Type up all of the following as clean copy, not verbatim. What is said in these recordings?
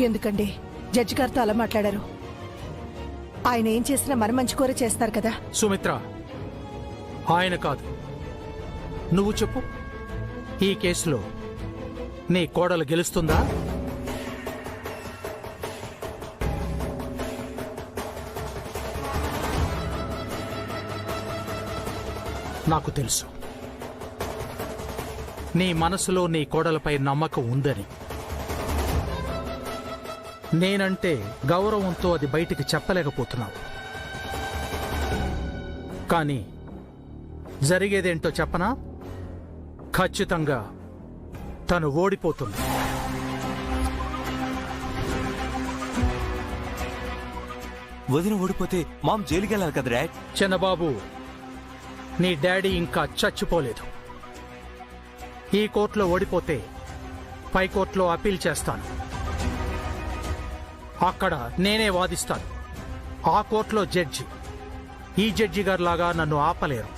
ఎందుకండి జడ్జి గారితో అలా మాట్లాడారు? ఆయన ఏం చేసినా మన మంచి కోరే చేస్తారు కదా. సుమిత్ర, ఆయన కాదు, నువ్వు చెప్పు. ఈ కేసులో నీ కోడలు గెలుస్తుందా? నాకు తెలుసు నీ మనసులో నీ కోడలపై నమ్మకం ఉందని. నేనంటే గౌరవంతో అది బయటికి చెప్పలేకపోతున్నావు. కానీ జరిగేదేంటో చెప్పనా? ఖచ్చితంగా తను ఓడిపోతుంది. వదిన ఓడిపోతే మామ్ జైలుకి వెళ్ళాలి కదా డాడ్. చిన్నబాబు, నీ డాడీ ఇంకా చచ్చిపోలేదు. ఈ కోర్టులో ఓడిపోతే పై కోర్టులో అప్పీల్ చేస్తాను. అక్కడ నేనే వాదిస్తాను. ఆ కోర్టులో జడ్జి ఈ జడ్జి గారిలాగా నన్ను ఆపలేరు.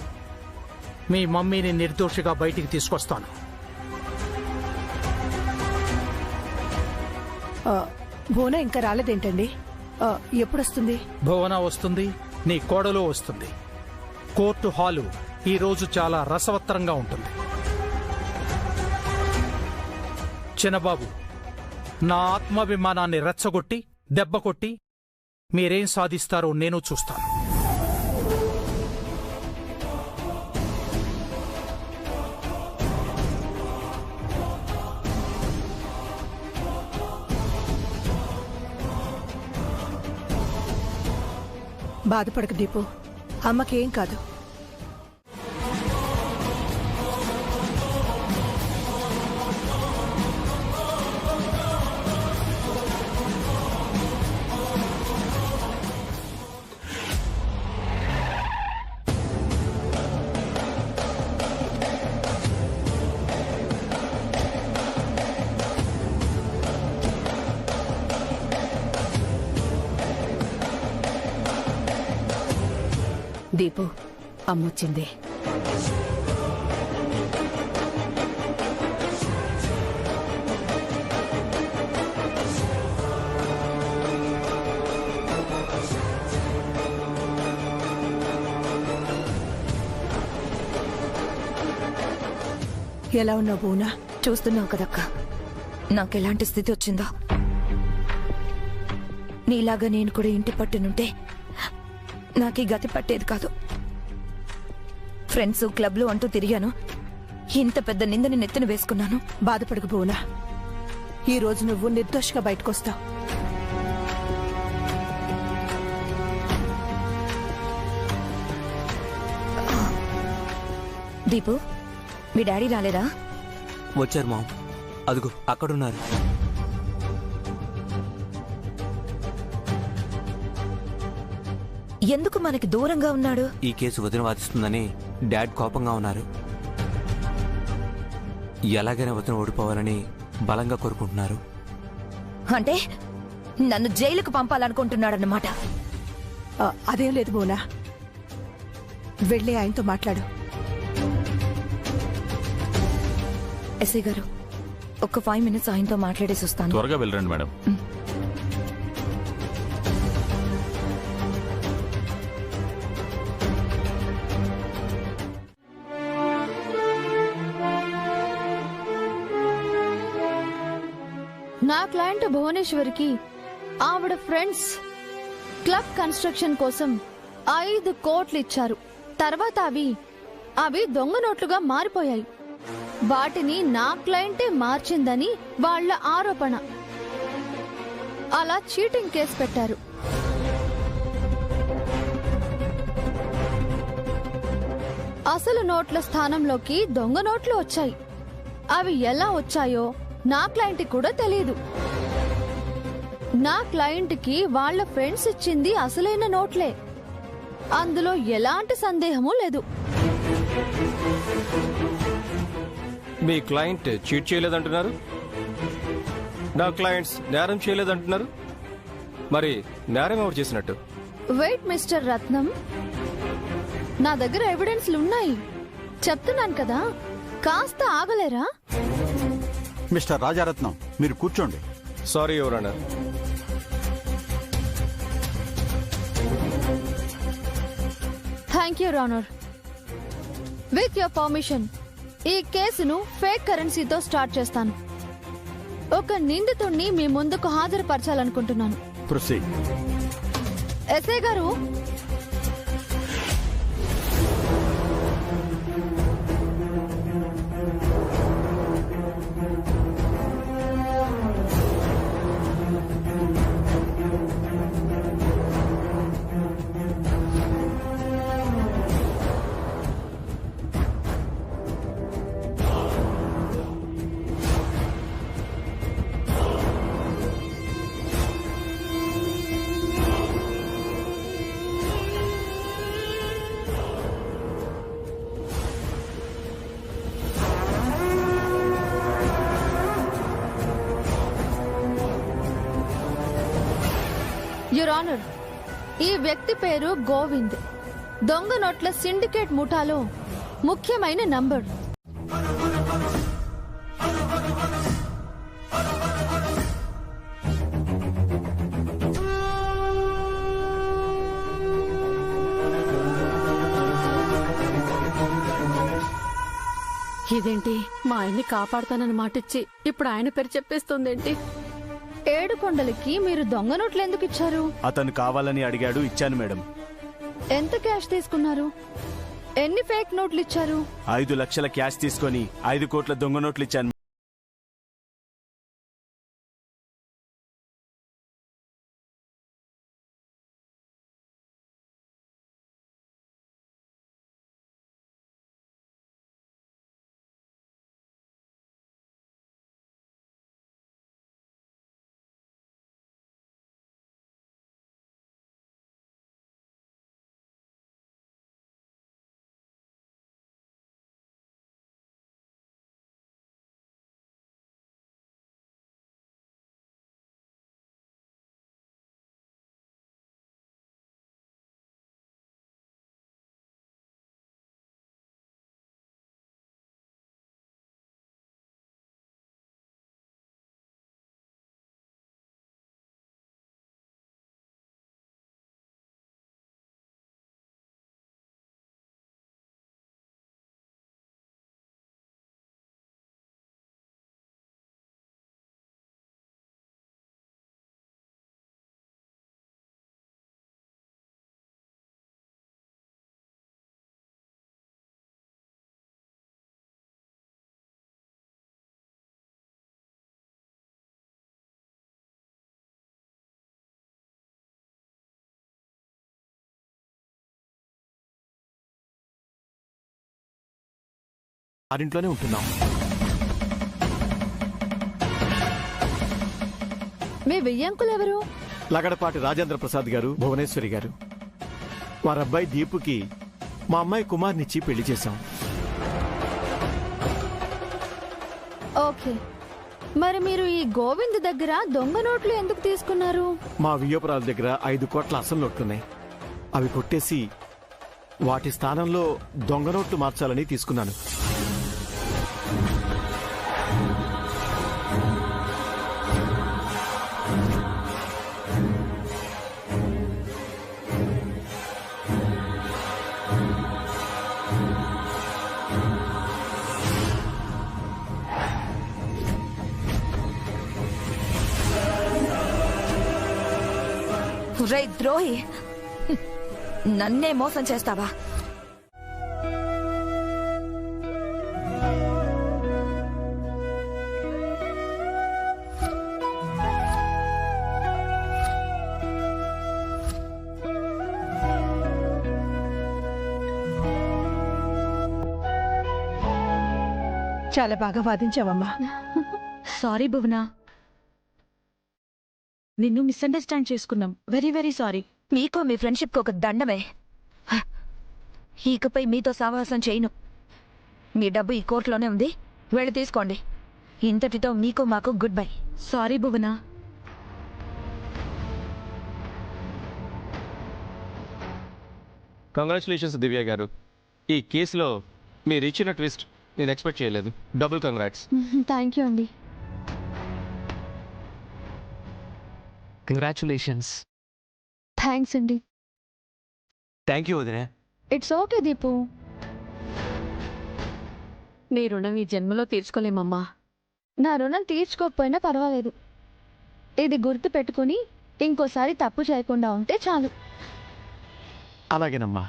మీ మమ్మీని నిర్దోషిగా బయటికి తీసుకొస్తాను. భువన ఇంకా రాలేదేంటండి? ఎప్పుడొస్తుంది? భువన వస్తుంది, నీ కోడలు వస్తుంది. కోర్టు హాలు ఈ రోజు చాలా రసవత్తరంగా ఉంటుంది. చిన్నబాబు, నా ఆత్మాభిమానాన్ని రెచ్చగొట్టి దెబ్బ కొట్టి మీరేం సాధిస్తారో నేను చూస్తాను. బాధపడకు దీపు, అమ్మకేం కాదు. దీపు, అమ్మొచ్చింది. ఎలా ఉన్నావు భువన? చూస్తున్నావు కదక్క, నాకెలాంటి స్థితి వచ్చిందో. నీలాగా నేను కూడా ఇంటి పట్టునుంటే నాకీ గతి పట్టేది కాదు. ఫ్రెండ్స్, క్లబ్లు అంటూ తిరిగాను. ఇంత పెద్ద నిందని నెత్తిన వేసుకున్నాను. బాధపడకు భువన, ఈ రోజు నువ్వు నిర్దోషిగా బయటకొస్తావు. దీపు, మీ డాడీ రాలేదా? వచ్చారు మామ్, అదిగో అక్కడున్నారు. ఎందుకు మనకి దూరంగా ఉన్నాడు? ఈ కేసు వదిన వాదిస్తుందని డాడ్ కోపంగా ఉన్నారు. ఎలాగైనా వదిన ఓడిపోవాలని బలంగా కోరుకుంటున్నారు. అంటే నన్ను జైలుకు పంపాలనుకుంటున్నాడన్నమాట. అదేం లేదు భువన, వెళ్ళి ఆయనతో మాట్లాడు. ఎస్ఐ గారు, ఒక 5 minutes ఆయనతో మాట్లాడేసి వస్తాను. త్వరగా వెళ్ళండి మేడం. నా క్లయింట్ భువనేశ్వరికి ఆవిడ ఫ్రెండ్స్ క్లబ్ కన్స్ట్రక్షన్ కోసం 5 కోట్లు ఇచ్చారు. తర్వాత అవి దొంగ నోట్లుగా మారిపోయాయి. వాటిని నా క్లయింటే మార్చిందని వాళ్ళ ఆరోపణ. అలా చీటింగ్ కేసు పెట్టారు. అసలు నోట్ల స్థానంలోకి దొంగ నోట్లు వచ్చాయి. అవి ఎలా వచ్చాయో నా క్లయింట్ కూడా తెలియదు. నా క్లయింట్ కి వాళ్ళ ఫ్రెండ్స్ ఇచ్చింది అసలైన నోట్లే. అందులో ఎలాంటి సందేహమూ లేదు. మీ క్లయింట్ చీట్ చేయలేదంటున్నారు, నా క్లయింట్స్ నేరం చేయలేదంటున్నారు. మరి నేరం ఎవరు చేసినట్టు? వెయిట్ మిస్టర్ రత్నం, నా దగ్గర ఎవిడెన్స్లు ఉన్నాయి. చెప్తున్నాను కదా, కాస్త ఆగలేరా? మిస్టర్ రాజారత్నం, మీరు కూర్చోండి. Sorry your honour. Thank you honour. With your permission ఈ కేసును ఫేక్ కరెన్సీతో స్టార్ట్ చేస్తాను. ఒక నిందితుణ్ణి మీ ముందుకు హాజరుపరచాలనుకుంటున్నాను. ప్రొసీడ్. ఎస్ఐ గారు, యువర్ ఆనర్, ఈ వ్యక్తి పేరు గోవింద్. దొంగ నోట్ల సిండికేట్ ముఠాలో ముఖ్యమైన నంబర్. ఇదేంటి, మా ఆయన్ని కాపాడుతానని మాటిచ్చి ఇప్పుడు ఆయన పేరు చెప్పేస్తుందేంటి? ఏడుకొండలకి మీరు దొంగ నోట్లు ఎందుకు ఇచ్చారు? అతను కావాలని అడిగాడు, ఇచ్చాను మేడం. ఎంత క్యాష్ తీసుకున్నారు? ఎన్ని ఫేక్ నోట్లు ఇచ్చారు? 5 లక్షల క్యాష్ తీసుకొని 5 కోట్ల దొంగ నోట్లు ఇచ్చాను. వారింట్లోనే ఉంటున్నాం. మీ వెయ్యంకులు ఎవరు? లగడపాటి రాజేంద్ర ప్రసాద్ గారు, భువనేశ్వరి గారు. వారబ్బాయి దీపుకి మా అమ్మాయి కుమార్నిచ్చి పెళ్లి చేశాం. ఓకే, మరి మీరు ఈ గోవింద్ దగ్గర దొంగ నోట్లు ఎందుకు తీసుకున్నారు? మా వియ్యోపురాల దగ్గర 5 కోట్ల అసలు నోట్లున్నాయి. అవి కొట్టేసి వాటి స్థానంలో దొంగ నోట్లు మార్చాలని తీసుకున్నాను. రే ద్రోహి, నన్నే మోసం చేస్తావా? చాలా బాగా వాదించావమ్మా. సారీ భువన, నిన్ను మిస్అండర్స్టాండ్ చేసుకున్నాం. Very very sorry. మీకో మీ ఫ్రెండ్షిప్కి ఒక దండమే. ఇకపై మీతో సావాసం చేయను. మీ డబ్బు ఈ కోర్టులోనే ఉంది, వెళ్ళి తీసుకోండి. ఇంతటితో మీకు మాకు గుడ్ బై. సారీ భువన. కంగ్రాచులేషన్స్ దివ్య గారు. ఈ కేసులో మీరు ఇచ్చిన ట్విస్ట్ నేను ఎక్స్పెక్ట్ చేయలేదు. Double congrats. థ్యాంక్ యూ అండి. కంగ్రాచులేషన్స్. థ్యాంక్స్ అండి. థ్యాంక్ యూ వదినే. It's okay Deepu. నీ రుణం ఈ జన్మలో తీర్చుకోలేమమ్మా. నా రుణం తీర్చుకోకపోయినా పర్వాలేదు. ఇది గుర్తు పెట్టుకుని ఇంకోసారి తప్పు చేయకుండా ఉంటే చాలు. అలాగేనమ్మా,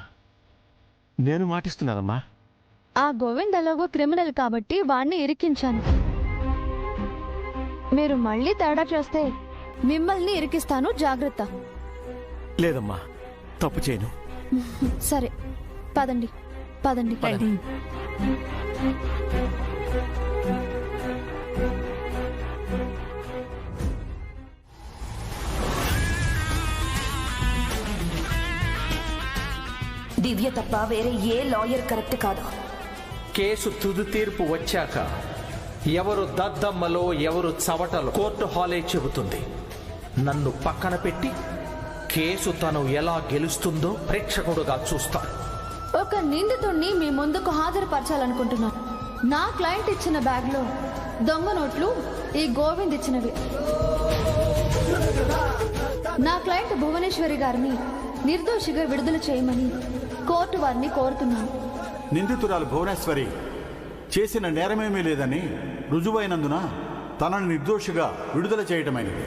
నేను మాటిస్తున్నానమ్మా. ఆ గోవింద్ ఎలాగో క్రిమినల్ కాబట్టి వాణ్ణి ఇరికించాను. మీరు మళ్ళీ తేడా చేస్తే మిమ్మల్ని ఇరికిస్తాను, జాగ్రత్త. లేదమ్మా, తప్పు చేయను. సరే పదండి పదండి. దివ్య తప్ప వేరే ఏ లాయర్ కరెక్ట్ కాదు. కేసు తుది తీర్పు వచ్చాక ఎవరు దద్దమ్మలో ఎవరు చవటలో కోర్టు హాలే చెబుతుంది. నన్ను పక్కన పెట్టి కేసు తను ఎలా గెలుస్తుందో ప్రేక్షకుడుగా చూస్తాను. ఒక నిందితుడిని మీ ముందుకు హాజరుపరచాలనుకుంటున్నాను. నా క్లయింట్ ఇచ్చిన బ్యాగ్లో దొంగ నోట్లు ఈ గోవింద్ ఇచ్చినవి. నా క్లయింట్ భువనేశ్వరి గారిని నిర్దోషిగా విడుదల చేయమని కోర్టు వారిని కోరుతున్నాను. నిందితురాలు భువనేశ్వరి చేసిన నేరమేమీ లేదని రుజువైనందున తనను నిర్దోషిగా విడుదల చేయటమైనది.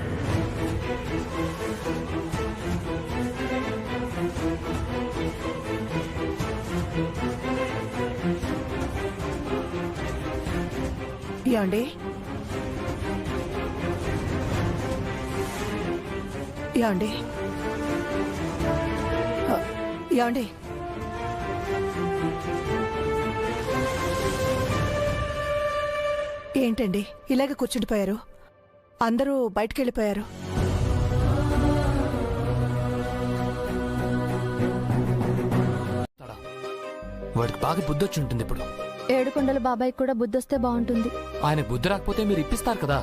యాండి యాండి యాండి ఏంటండి ఇలాగ కూర్చుండిపోయారు? అందరూ బయటికి వెళ్ళిపోయారు. వాడికి బాగా బుద్ధొచ్చి ఉంటుంది ఇప్పుడు. ఏడుకొండల బాబాయ్ కూడా బుద్ధొస్తే బాగుంటుంది. ఆయన బుద్ధి రాకపోతే మీరు ఇప్పిస్తారు కదా.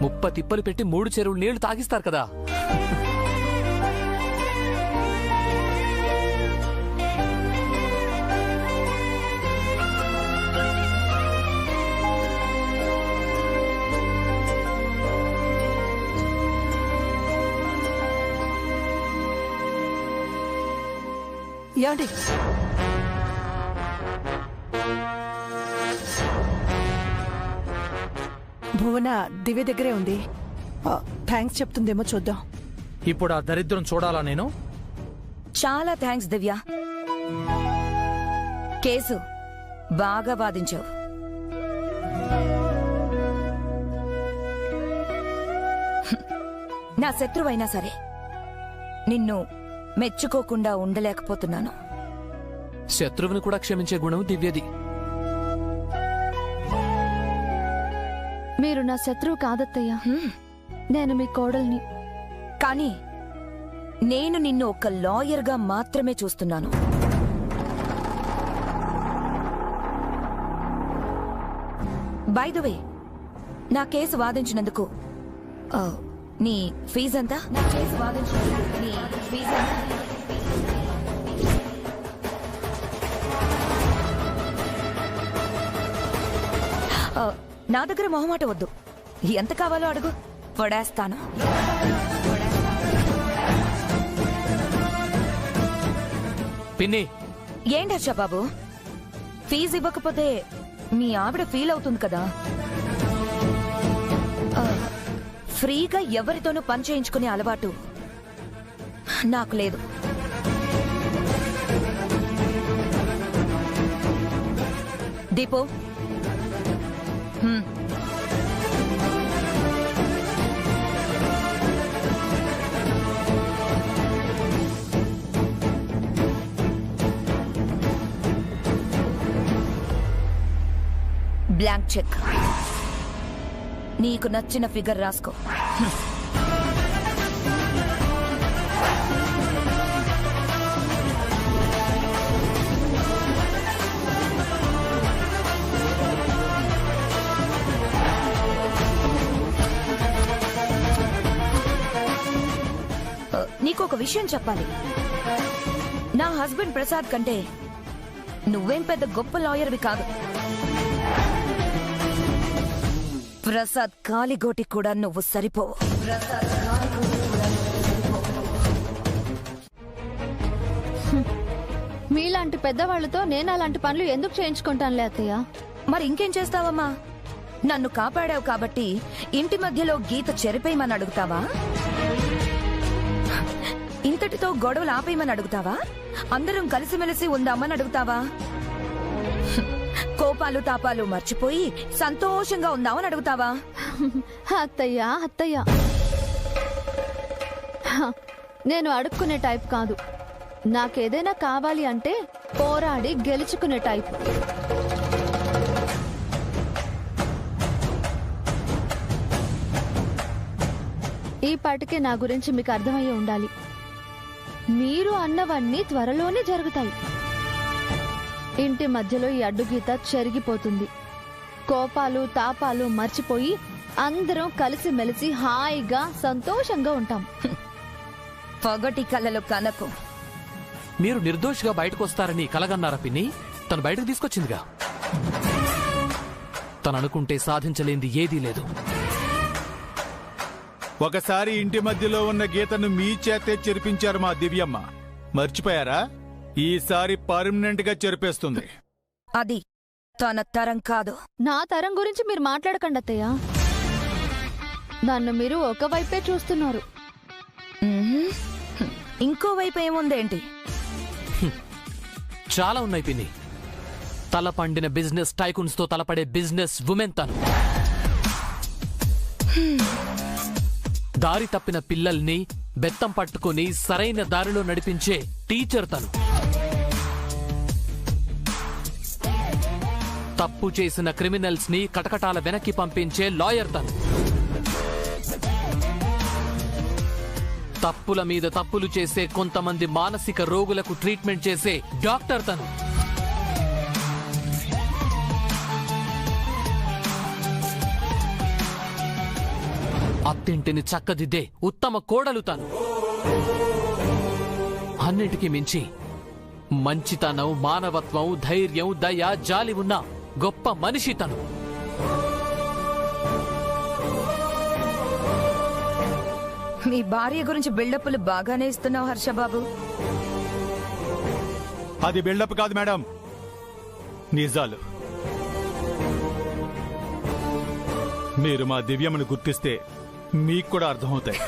30 తిప్పలు పెట్టి 3 చెరువులు నీళ్లు తాగిస్తారు కదా. యాండి భువన దివ్య దగ్గరే ఉంది. థ్యాంక్స్ చెప్తుందేమో చూద్దాం. ఇప్పుడు ఆ దరిద్రం చూడాలా నేను? చాలా థ్యాంక్స్ దివ్య. కేసు బాగా వాదించావు. నా శత్రువైనా సరే నిన్ను మెచ్చుకోకుండా ఉండలేకపోతున్నాను. శత్రువుని కూడా క్షమించే గుణం దివ్యది. మీరు నా శత్రువు కాదత్తయ్యా, నేను మీ కోడల్ని. కానీ నేను నిన్ను ఒక లాయర్గా మాత్రమే చూస్తున్నాను. బై ద వే, నా కేసు వాదించినందుకు నీ ఫీజు ఎంత? నా కేసు వాదించినందుకు నీ ఫీజు ఎంత? నా దగ్గర మొహమాట వద్దు. ఎంత కావాలో అడుగు, పడేస్తాను. పిన్ని, ఏంటి హర్ష బాబు, ఫీజు ఇవ్వకపోతే మీ ఆవిడ ఫీల్ అవుతుంది కదా. ఫ్రీగా ఎవరితోనూ పని చేయించుకునే అలవాటు నాకు లేదు. Deepu, blank cheque. నీకు నచ్చిన ఫిగర్ రాసుకో. నీకు ఒక విషయం చెప్పాలి. నా హస్బెండ్ ప్రసాద్ కంటే నువ్వేం పెద్ద గొప్ప లాయర్వి కాదు. ప్రసాద్ కాలిగోటి కూడా నువ్వు సరిపోవు. ప్రసాద్ మీలాంటి పెద్దవాళ్లతో నేను అలాంటి పనులు ఎందుకు చేయించుకుంటానులే అత్తయ్య. మరి ఇంకేం చేస్తావమ్మా? నన్ను కాపాడావు కాబట్టి ఇంటి మధ్యలో గీత చెరిపేయమని అడుగుతావా? ఇంతటితో గొడవలు ఆపేయమని అడుగుతావా? అందరం కలిసిమెలిసి ఉందామని అడుగుతావా? కోపాలు తాపాలు మర్చిపోయి సంతోషంగా ఉందామని అడుగుతావా? అత్తయ్య అత్తయ్య, నేను అడుక్కునే టైప్ కాదు. నాకేదైనా కావాలి అంటే పోరాడి గెలుచుకునే టైప్. ఈ పాటికే నా గురించి మీకు అర్థమయ్యే ఉండాలి. మీరు అన్నవన్నీ త్వరలోనే జరుగుతాయి. ఇంటి మధ్యలో ఈ అడ్డుగీత చెరిగిపోతుంది. కోపాలు తాపాలు మర్చిపోయి అందరం కలిసిమెలిసి హాయిగా సంతోషంగా ఉంటాం. పగటి కళ్ళలో కనకు. మీరు నిర్దోషిగా బయటకు వస్తారని కలగన్నారా పిన్ని? తను బయటకు తీసుకొచ్చిందిగా. తను అనుకుంటే సాధించలేంది ఏదీ లేదు. ఒకసారి ఇంటి మధ్యలో ఉన్న గీతను మీ చేతే చెరిపించారు మా దివ్యమ్మ. మర్చిపోయారా? ఈసారి పర్మనెంట్ గా చెరిపేస్తుంది. అది తన తరం కాదు. నా తరం గురించి మీరు మాట్లాడకండి అత్తయ్య. నన్ను మీరు ఒకవైపే చూస్తున్నారు. ఇంకోవైపు ఏముందేంటి? చాలా ఉన్నాయి పిన్ని. తల పండిన బిజినెస్ టైకూన్స్ తో తలపడే బిజినెస్ ఉమెన్ తను. దారి తప్పిన పిల్లల్ని బెత్తం పట్టుకుని సరైన దారిలో నడిపించే టీచర్ తను. తప్పు చేసిన క్రిమినల్స్ ని కటకటాల వెనక్కి పంపించే లాయర్ తను. తప్పుల మీద తప్పులు చేసే కొంతమంది మానసిక రోగులకు ట్రీట్మెంట్ చేసే డాక్టర్ తను. అత్తింటిని చక్కదిద్దే ఉత్తమ కోడలు తను. అన్నిటికీ మించి మంచితనం, మానవత్వం, ధైర్యం, దయ, జాలి ఉన్న గొప్ప మనిషి తను. మీ భార్య గురించి బిల్డప్లు బాగానే ఇస్తున్నావు హర్షబాబు. అది బిల్డప్ కాదు మేడం, నిజాలు. మీరు మా దివ్యమ్మను గుర్తిస్తే మీకు కూడా అర్థమవుతాయి.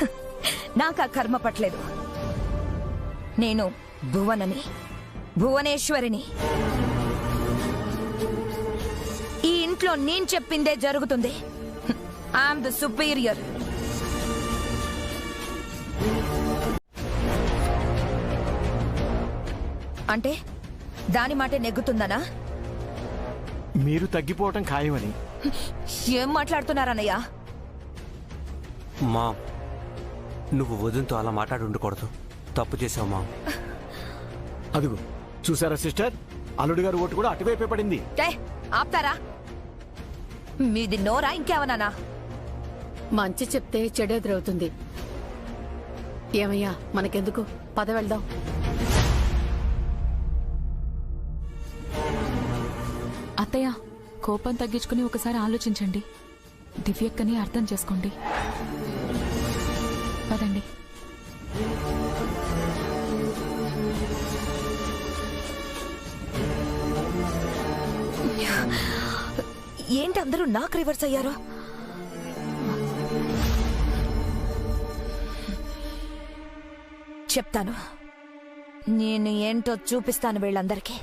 నాకు ఆ కర్మ పట్లేదు. నేను భువనని, భువనేశ్వరిని. ఈ ఇంట్లో నేను చెప్పిందే జరుగుతుంది. I'm the superior. అంటే దాని మాటే నెగ్గుతుందనా? మీరు తగ్గిపోవటం ఖాయమని. ఏం మాట్లాడుతున్నారన్నయ్యా? మా నువ్వు వదినతో అలా మాట్లాడి ఉండకూడదు. తప్పు చేసావు మా. అదుగు చూసారా సిస్టర్, అల్లుడు గారు ఓటు కూడా అటువైపే పడింది. ఆప్తారా? మీది నోరా ఇంకేమన్నానా? మంచి చెప్తే చెడెదురవుతుంది. ఏమయ్యా, మనకెందుకు, పద వెళ్దాం. అత్తయ్య, కోపం తగ్గించుకుని ఒకసారి ఆలోచించండి. దివ్యక్కని అర్థం చేసుకోండి. పదండి. ఏంటి అందరూ నాకు రివర్స్ అయ్యారు? చెప్తాను, నేను ఏంటో చూపిస్తాను వీళ్ళందరికీ.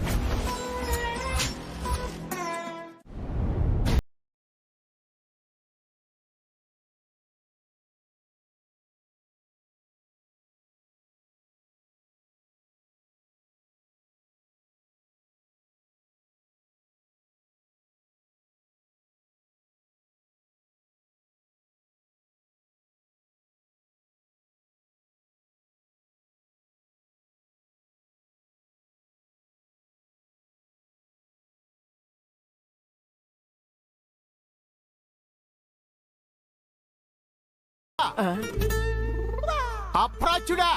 అప్రాచుడా,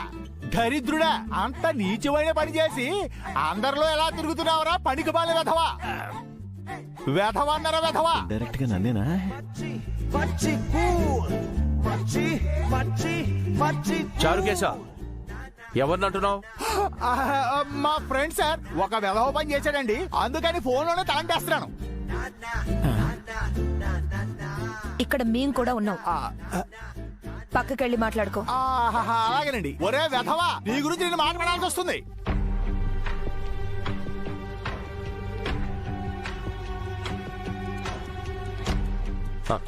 దరిద్రుడా, అంత నీచమైన పని చేసి అందరిలో ఎలా తిరుగుతున్నావరా పనికి బాలే వెధవా? వెధవా అన్నారా వెధవా? డైరెక్ట్ గా నన్నేనా? చారుకేశ, ఎవరినంటున్నావు? మా ఫ్రెండ్ సార్ ఒక వెధవ పని చేశాడండి, అందుకని ఫోన్లోనే తలంటేస్తున్నాను. ఇక్కడ మేం కూడా ఉన్నాం, పక్కకెళ్ళి మాట్లాడుకో. అలాగేనండి. ఒరే వెధవా, నీ గురించి నేను మాట్లాడాల్సి వస్తుంది.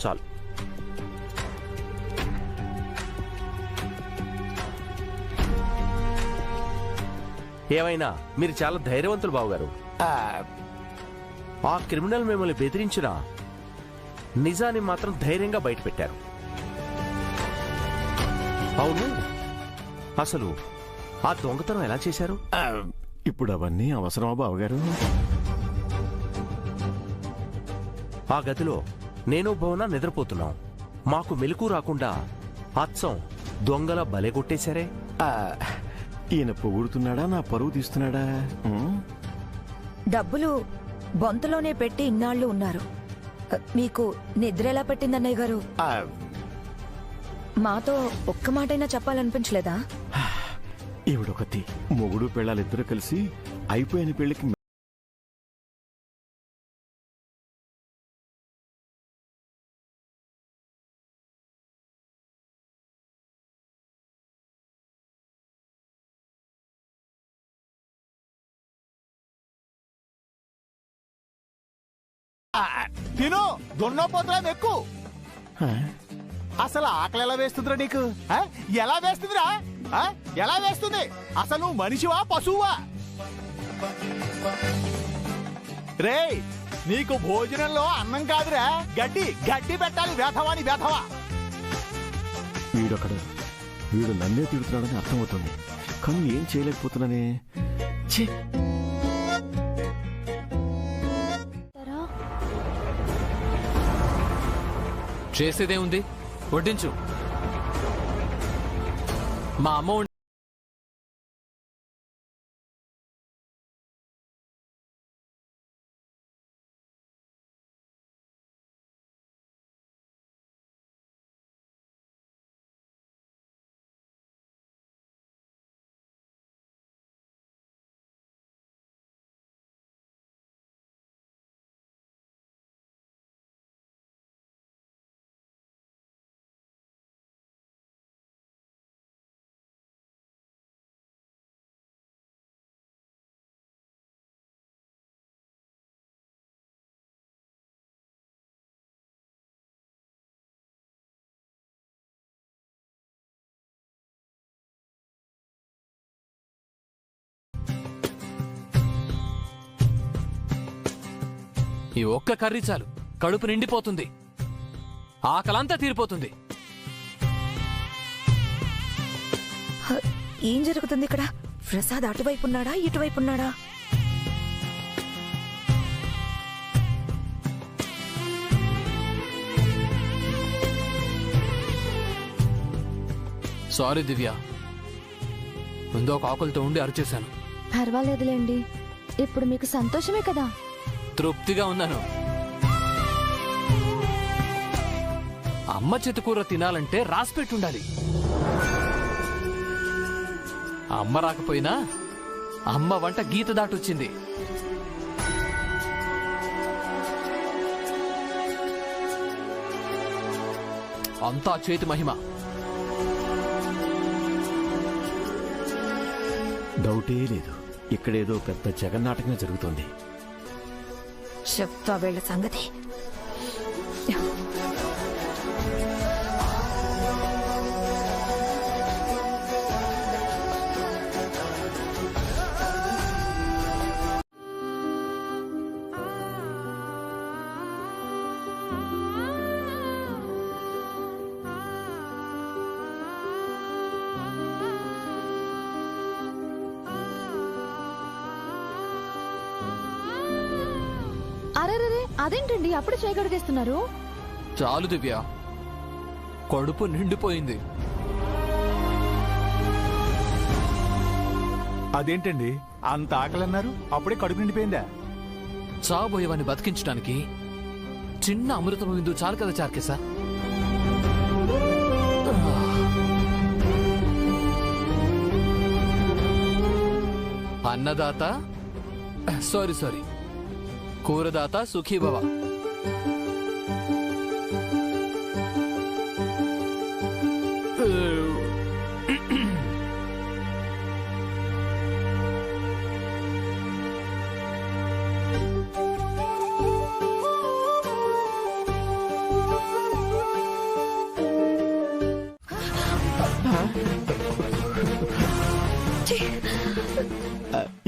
చాలు. ఏమైనా మీరు చాలా ధైర్యవంతులు బావగారు. ఆ క్రిమినల్ మిమ్మల్ని బెదిరించిన నిజాన్ని మాత్రం ధైర్యంగా బయటపెట్టారు. అవును, అసలు ఆ దొంగతనం ఎలా చేశారు? ఇప్పుడు అవన్నీ అవసరమా బావగారు? ఆ గదిలో నేను భవన నిద్రపోతున్నాం. మాకు మెలకు రాకుండా అచ్చం దొంగల బలెగొట్టేశారే. ఈయన పొగుడుతున్నాడా, నా పరువు తీస్తున్నాడా? డబ్బులు బొంతలోనే పెట్టి ఇన్నాళ్లు ఉన్నారు. మీకు నిద్ర ఎలా పెట్టింది అన్నయ్య గారు? మాతో ఒక్క మాటైనా చెప్పాలనిపించలేదా? ఈవిడొకతి మొగుడు పెళ్ళాలిద్దరూ కలిసి అయిపోయిన పెళ్లికి తిను దున్నపోతురా ఎక్కు. అసలు ఆకలి ఎలా వేస్తుందిరా నీకు? ఎలా వేస్తుందిరా? ఎలా వేస్తుంది? అసలు నువ్వు మనిషివా పశువా? రే, నీకు భోజనంలో అన్నం కాదురా, గడ్డి గడ్డి పెట్టాలి. వేధవాని వేధవా. వీడు నన్నే తిడుతున్నాడని అర్థమవుతుంది, కానీ ఏం చేయలేకపోతున్నానే. చేసేదే ఉంది, వడ్డించు. మా అమ్మ ఈ ఒక్క కర్రీ చాలు, కడుపు నిండిపోతుంది, ఆకలంతా తీరిపోతుంది. ఏం జరుగుతుంది ఇక్కడ? ప్రసాద్ అటువైపున్నాడా ఇటువైపున్నాడా? సారీ దివ్య, ముందు ఒక ఆకులతో ఉండి అరిచేశాను. పర్వాలేదులేండి, ఇప్పుడు మీకు సంతోషమే కదా? తృప్తిగా ఉన్నాను. అమ్మ చేతికూర తినాలంటే రాసిపెట్టుండాలి. అమ్మ రాకపోయినా అమ్మ వంట గీత దాటొచ్చింది. అంతా చేతి మహిమ. డౌటే లేదు, ఇక్కడేదో పెద్ద జగన్నాటకం జరుగుతోంది. చెప్తా వీళ్ళ సంగతి. అరెరే, అదేంటండి అప్పుడు చేయగడిగేస్తున్నారు? చాలు దివ్య, కడుపు నిండిపోయింది. అదేంటండి అంత ఆకలన్నారు, అప్పుడే కడుపు నిండిపోయిందా? చాబోయేవాన్ని బతికించడానికి చిన్న అమృతం విందు చాలు కదా చార్కేశా. అన్నదాత సారీ కూరదాత సుఖీభవ.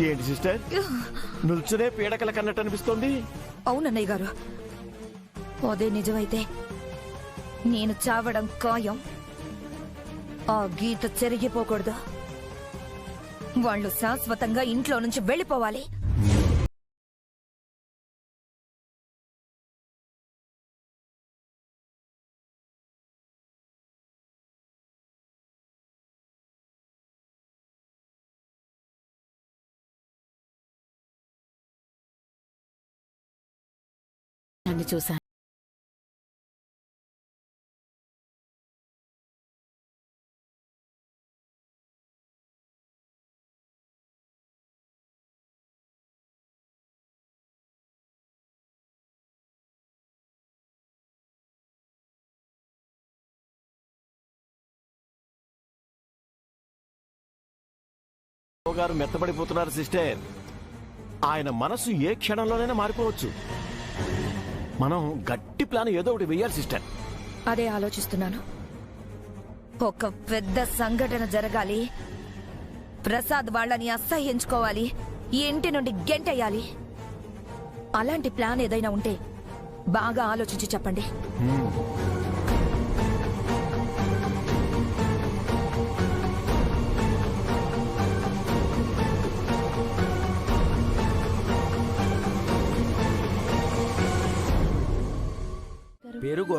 ఏంటి సిస్టర్, నిల్చునే పీడకల కన్నట్టు అనిపిస్తోంది? అవునన్నయ్య గారు, అదే నిజమైతే నేను చావడం ఖాయం. ఆ గీత చెరిగిపోకూడదు. వాళ్ళు శాశ్వతంగా ఇంట్లో నుంచి వెళ్ళిపోవాలి. నన్ను చూశాను. గారు మెత్తబడిపోతున్నారు సిస్టర్. ఆయన మనసు ఏ క్షణంలోనైనా మారిపోవచ్చు. మనం గట్టి ప్లాన్ ఏదో ఒకటి వెయ్యాలి సిస్టర్. అదే ఆలోచిస్తున్నాను. ఒక పెద్ద సంఘటన జరగాలి. ప్రసాద్ వాళ్ళని అసహ్యించుకోవాలి. ఈ ఇంటి నుండి గెంటేయాలి. అలాంటి ప్లాన్ ఏదైనా ఉంటే బాగా ఆలోచించి చెప్పండి. పెరుగు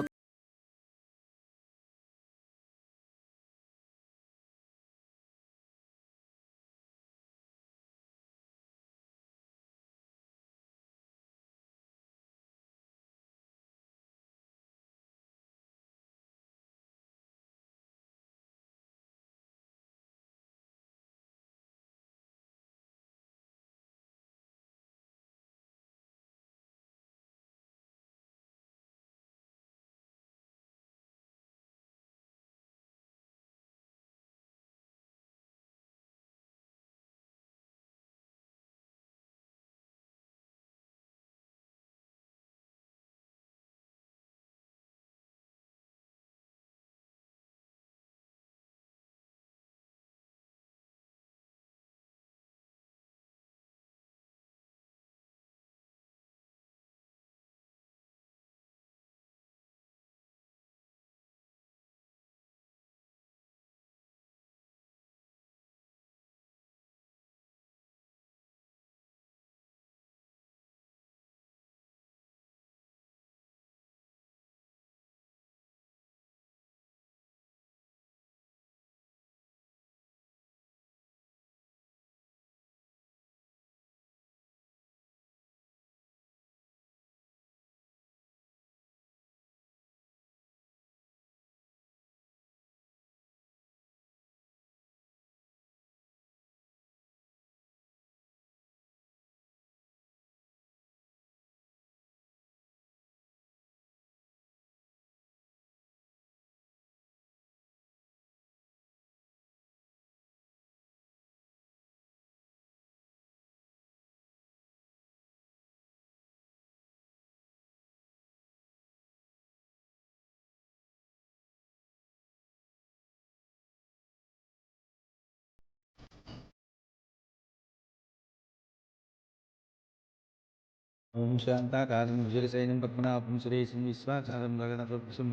ఓం శాంతాకారం భుజగశయనం పద్మనాభం సురేశం విశ్వాసారం గగనప్రభుసం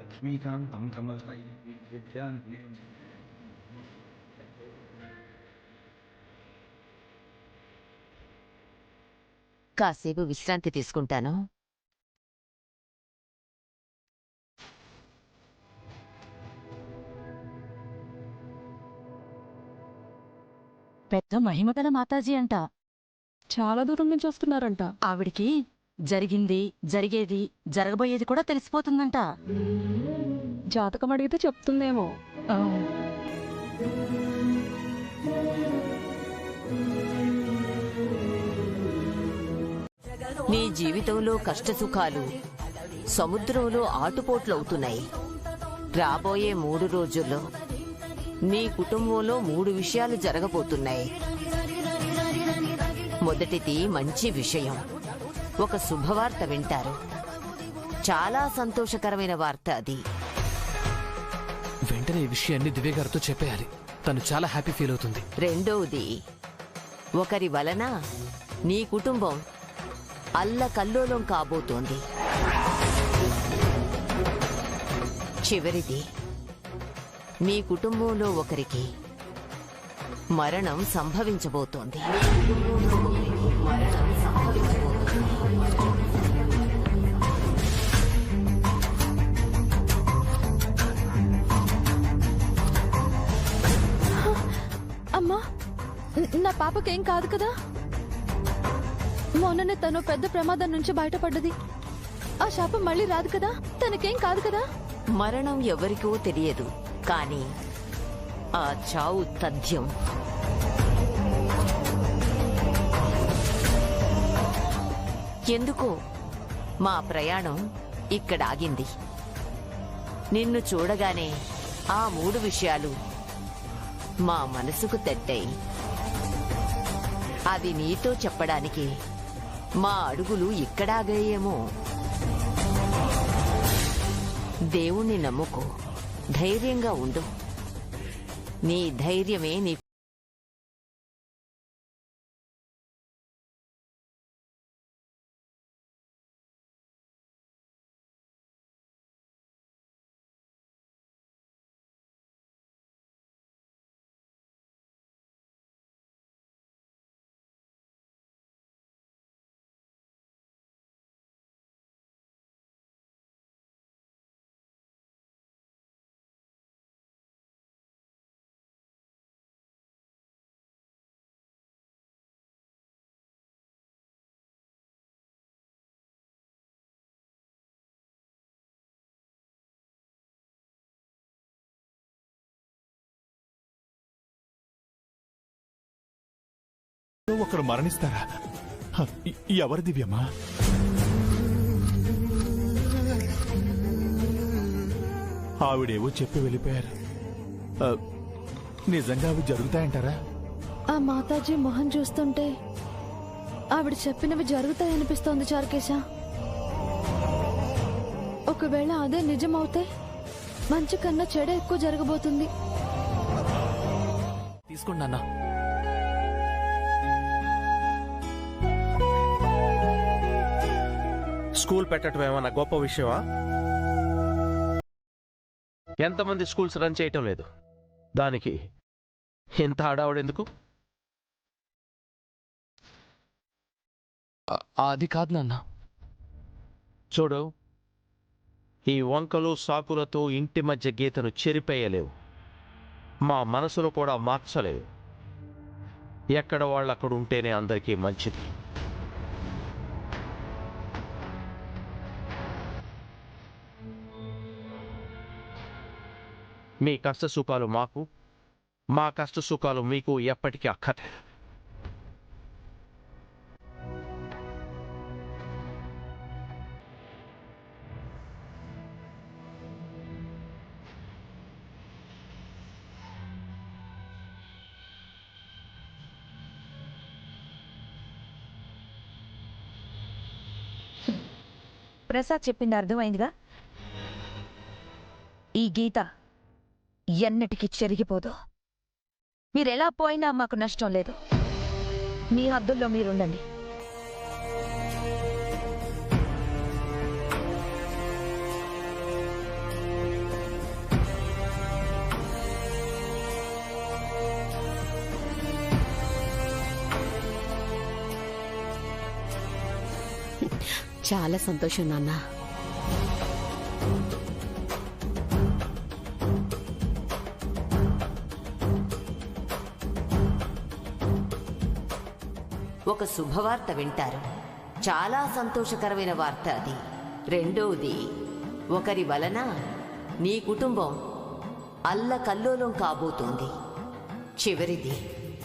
లక్ష్మీకాంతం కమలం. కాసేపు విశ్రాంతి తీసుకుంటాను. పెద్ద మహిమగల మాతాజీ అంట. చాలా దూరం నుంచి వస్తున్నారంట. ఆవిడికి జరిగింది, జరిగేది, జరగబోయేది కూడా తెలిసిపోతుందంట. జాతకం అడిగితే చెప్తుందేమో. నీ జీవితంలో కష్టసుఖాలు సముద్రంలో ఆటుపోట్లవుతున్నాయి. రాబోయే 3 రోజుల్లో నీ కుటుంబంలో 3 విషయాలు జరగబోతున్నాయి. మొదటిది మంచి విషయం, ఒక శుభవార్త వింటారు. చాలా సంతోషకరమైన వార్త అది. వెంటనే ఈ విషయాన్ని దివ్య గారితో చెప్పేయాలి. తను చాలా హ్యాపీ ఫీల్ అవుతుంది. రెండోది, ఒకరి వలన నీ కుటుంబం అల్లకల్లోలం కాబోతోంది. చివరిది, నీ కుటుంబంలో ఒకరికి మరణం సంభవించబోతోంది. అమ్మా, నా పాపకేం కాదు కదా? మొన్ననే తను పెద్ద ప్రమాదం నుంచి బయటపడ్డది. ఆ శాపం మళ్ళీ రాదు కదా? తనకేం కాదు కదా? మరణం ఎవరికో తెలియదు, కానీ ఆ చావు తథ్యం. ఎందుకో మా ప్రయాణం ఇక్కడ ఆగింది. నిన్ను చూడగానే ఆ 3 విషయాలు మా మనసుకు తట్టాయి. అది నీతో చెప్పడానికి మా అడుగులు ఇక్కడాగాయేమో. దేవుణ్ణి నమ్ముకో, ధైర్యంగా ఉండు. నీ ధైర్యమే నీ ఒకరు మరణిస్తారా? ఎవరు దివ్యమ్మా? ఆవిడేవో చెప్పి వెళ్ళిపోయారు. నిజంగా అవి జరుగుతాయంటారా? ఆ మాతాజీ మొహం చూస్తుంటే ఆవిడ చెప్పినవి జరుగుతాయనిపిస్తోంది చారుకేశ. ఒకవేళ అదే నిజమవుతే మంచి కన్నా చెడ ఎక్కువ జరగబోతుంది. తీసుకోండి నాన్న. స్కూల్ పెట్టడం ఏమన్నా గొప్ప విషయమా? ఎంతమంది స్కూల్స్ రన్ చేయటం లేదు, దానికి ఎంత హడావుడెందుకు? అది కాదు నాన్న. చూడు, ఈ వంకలు సాకులతో ఇంటి మధ్య గీతను చెరిపేయలేవు, మా మనసును కూడా మార్చలేవు. ఎక్కడ వాళ్ళు అక్కడ ఉంటేనే అందరికీ మంచిది. మీ కష్ట సుఖాలు మాకు, మా కష్ట సుఖాలు మీకు ఎప్పటికీ అక్కర్లే. ప్రసాద్ చెప్పింది అర్థమైందిగా. ఈ గీత ఎన్నటికీ చెరిగిపోదు. మీరెలా పోయినా మాకు నష్టం లేదు. మీ హద్దుల్లో మీరుండండి. చాలా సంతోషం నాన్న. ఒక శుభవార్త వింటారు. చాలా సంతోషకరమైన వార్త అది. రెండోది, ఒకరి వలన నీ కుటుంబం అల్లకల్లోలం కాబోతోంది. చివరిది,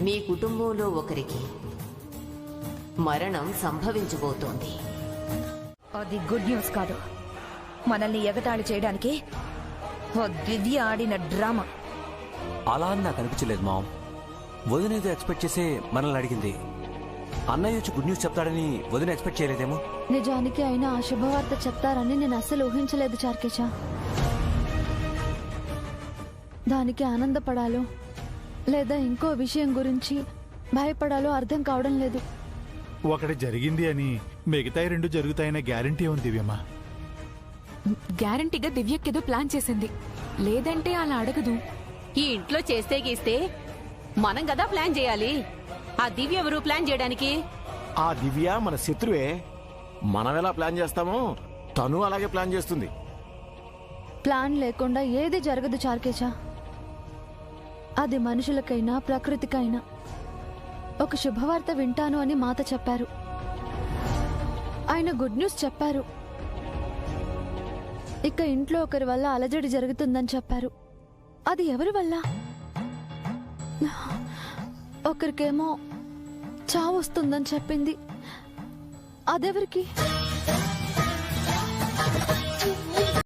నీ కుటుంబంలో ఒకరికి మరణం సంభవించబోతోంది. అది గుడ్ న్యూస్ కాదు. మనల్ని ఎగతాళి చేయడానికి ఓ దివ్య ఆడిన డ్రామా. అలా అని నాకు అనిపించలేదు మామ్. వదినేదో ఎక్స్పెక్ట్ చేసే మనల్ని అడిగింది. అన్నయ్య వచ్చి గుడ్ న్యూస్ చెప్తాడని వదిన ఎక్స్పెక్ట్ చేయలేదేమో. నిజానికి ఆయన ఆ శుభవార్త చెప్తారని నేను అస్సలు ఊహించలేదు చార్కేశ. దానికి ఆనందపడాలో లేదా ఇంకో విషయం గురించి భయపడాలో అర్థం కావడం లేదు. ఒకటి జరిగింది అని మిగతాయి 2 జరుగుతాయనే గ్యారంటీ ఉంది దివ్యమ్మా. గ్యారంటీగా దివ్యకేదో ప్లాన్ చేసింది, లేదంటే అలా అడగదు. ఈ ఇంట్లో చేస్తే గీస్తే మనం కదా ప్లాన్ చేయాలి. ఆ దివ్య ఎవరు ప్లాన్ చేయడానికి? ఆ దివ్య మన శత్రువే. మనం ఎలా ప్లాన్ చేస్తామో తను అలాగే ప్లాన్ చేస్తుంది. ప్లాన్ లేకుండా ఏది జరగదు చార్కేశ. అది మనుషులకైనా ప్రకృతికైనా. ఒక శుభవార్త వింటాను అని మాత చెప్పారు. ఆయన గుడ్ న్యూస్ చెప్పారు. ఇక ఇంట్లో ఒకరి వల్ల అలజడి జరుగుతుందని చెప్పారు. అది ఎవరి వల్ల? ఒకరికేమో చావు వస్తుందని చెప్పింది. అదెవరికి?